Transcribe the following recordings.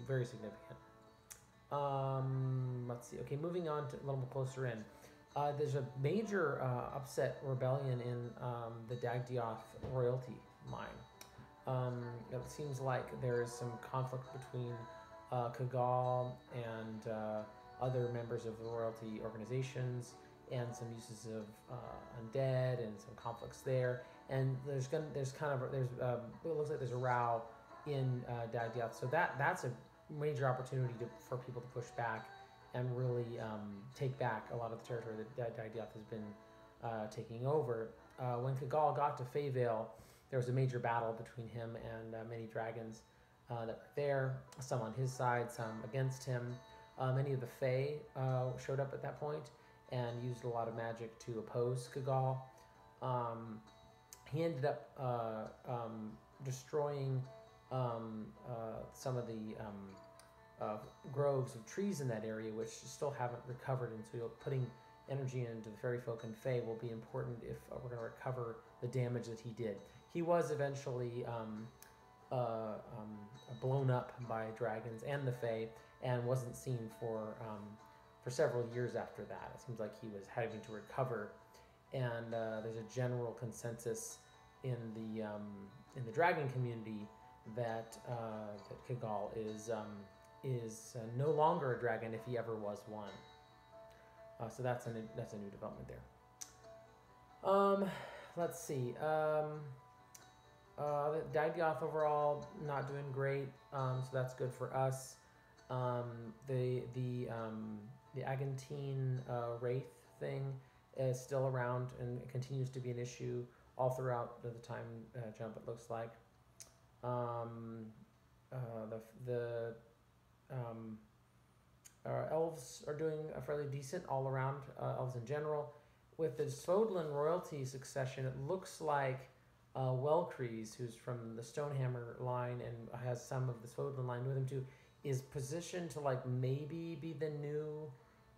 very significant. Let's see. Okay, moving on to a little more closer in. There's a major upset rebellion in the Dagdioth royalty line. It seems like there's some conflict between Kagal and other members of the royalty organizations, and some uses of undead and some conflicts there. And it looks like there's a row in Dagdioth. So that's a major opportunity for people to push back and really take back a lot of the territory that Dagdioth has been taking over. When Kagal got to Feyvale, there was a major battle between him and many dragons that were there, some on his side, some against him. Many of the Fey showed up at that point and used a lot of magic to oppose Kagal. He ended up destroying some of the groves of trees in that area, which still haven't recovered, and so putting energy into the fairy folk and Fae will be important if we're going to recover the damage that he did. He was eventually blown up by dragons and the Fae, and wasn't seen for several years after that. It seems like he was having to recover, and there's a general consensus in the dragon community that Kagal is no longer a dragon if he ever was one. So that's a new development there. Let's see. Dagdioth overall not doing great, so that's good for us. The Agantine Wraith thing is still around and it continues to be an issue all throughout the time jump, it looks like. Elves are doing fairly decent all around, elves in general. With the Svodlin royalty succession, it looks like Welcrease, who's from the Stonehammer line and has some of the Svodlin line with him too, is positioned to like maybe be the new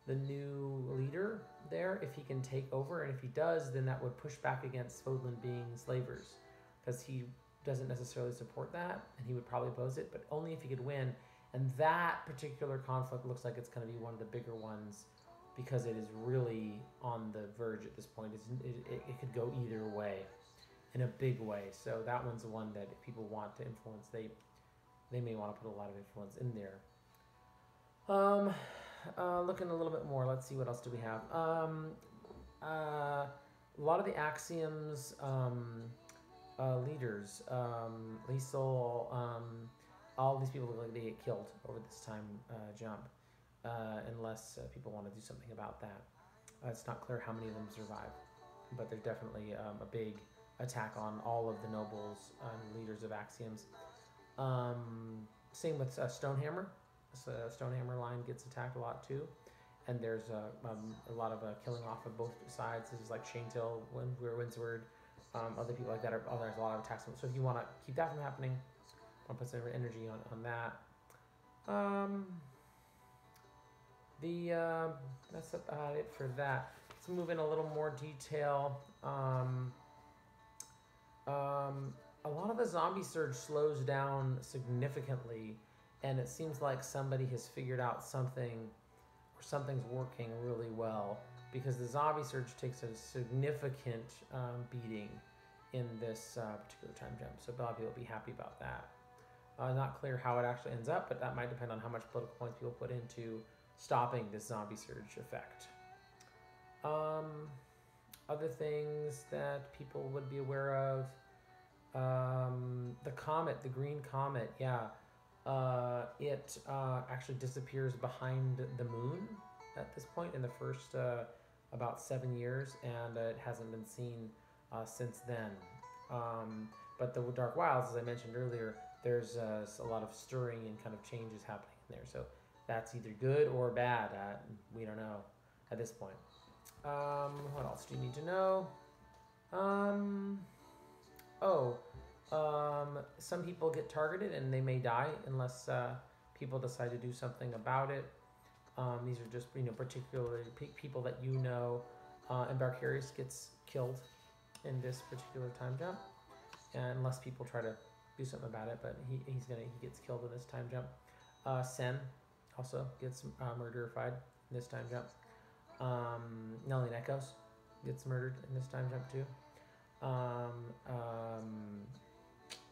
leader there if he can take over. And if he does, then that would push back against Svodlin being slavers, because he doesn't necessarily support that, and he would probably oppose it, but only if he could win. And that particular conflict looks like it's going to be one of the bigger ones, because it is really on the verge at this point. It could go either way, in a big way. So that one's the one that if people want to influence, they may want to put a lot of influence in there. Looking a little bit more, let's see, what else do we have? A lot of the Axioms leaders, Liesel, all these people look like they get killed over this time jump, unless people want to do something about that. It's not clear how many of them survive, but there's definitely a big attack on all of the nobles and leaders of Axioms. Same with Stonehammer. So Stonehammer line gets attacked a lot too, and there's a lot of killing off of both sides. This is like Shaintil, Windsward, other people like that. There's a lot of attacks. So if you want to keep that from happening, I'll put some energy on that. That's about it for that. Let's move in a little more detail. A lot of the zombie surge slows down significantly, and it seems like somebody has figured out something, or something's working really well, because the zombie surge takes a significant beating in this particular time jump. So Bobby will be happy about that. Not clear how it actually ends up, but that might depend on how much political points people put into stopping this zombie surge effect. Other things that people would be aware of. The comet, the green comet, yeah. It actually disappears behind the moon at this point in the first about 7 years, and it hasn't been seen since then. But the Dark Wilds, as I mentioned earlier, there's a lot of stirring and kind of changes happening in there. So that's either good or bad. We don't know at this point. What else do you need to know? Some people get targeted and they may die unless people decide to do something about it. These are just, particularly people that you know. And Barcarius gets killed in this particular time jump, and unless people try to do something about it, but he gets killed in this time jump. Sen also gets murderified in this time jump. Nellian Echoes gets murdered in this time jump too.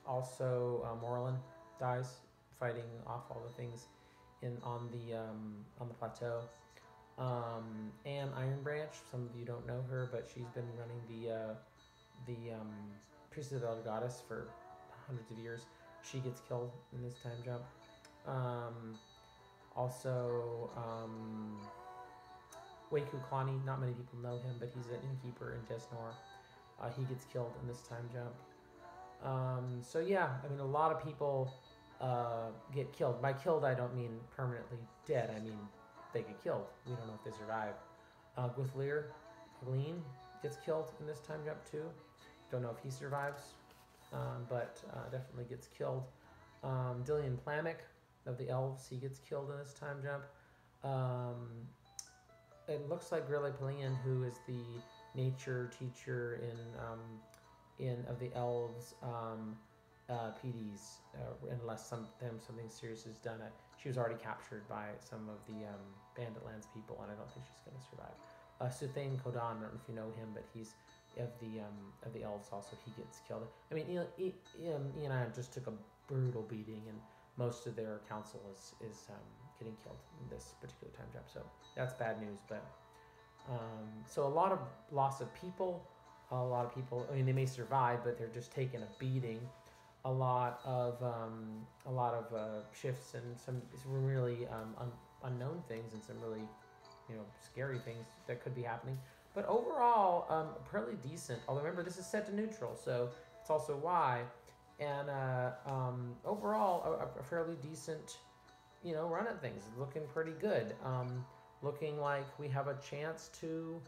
Also, Morlin dies fighting off all the things on the plateau. Anne Iron Branch. Some of you don't know her, but she's been running the Priestess of the Elder Goddess for hundreds of years. She gets killed in this time jump. Also, Waku Klani. Not many people know him, but he's an innkeeper in Desnor. He gets killed in this time jump. So yeah, I mean, a lot of people get killed. By killed, I don't mean permanently dead. I mean they get killed. We don't know if they survive. Glean gets killed in this time jump too. Don't know if he survives, but definitely gets killed. Dillian Plamic of the Elves, he gets killed in this time jump. It looks like Grilly Pelian, who is the nature teacher in of the Elves PDs, unless something serious is done. She was already captured by some of the Bandit Lands people, and I don't think she's going to survive. Suthain Kodan, I don't know if you know him, but he's of the Elves also. He gets killed. I mean, Ian and I just took a brutal beating, and most of their council is getting killed in this particular time jump. So that's bad news. But so a lot of loss of people. A lot of people. I mean, they may survive, but they're just taking a beating. A lot of shifts and some really unknown things and some really scary things that could be happening. But overall, fairly decent. Although remember, this is set to neutral, so it's also why. And overall, a fairly decent, run at things. Looking pretty good. Looking like we have a chance to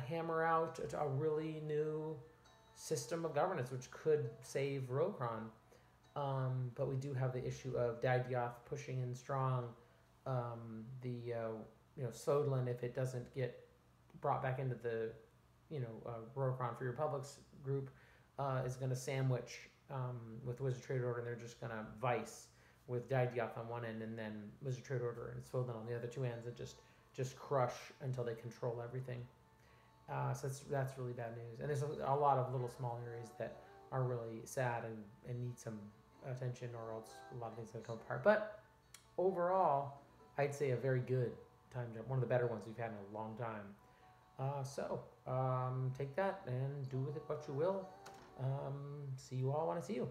hammer out a really new system of governance, which could save Rokron. But we do have the issue of Dagdioth pushing in strong. Sodlin, if it doesn't get brought back into the, Rokron Free Republics group, is going to sandwich with Wizard Trade Order, and they're just going to vice with Dagdioth on one end, and then Wizard Trade Order and Sodlin on the other two ends, and just crush until they control everything. So that's really bad news. And there's a lot of little small areas that are really sad and need some attention, or else a lot of things are going to come apart. But overall, I'd say a very good time jump. One of the better ones we've had in a long time. So take that and do with it what you will. See you all when I see you.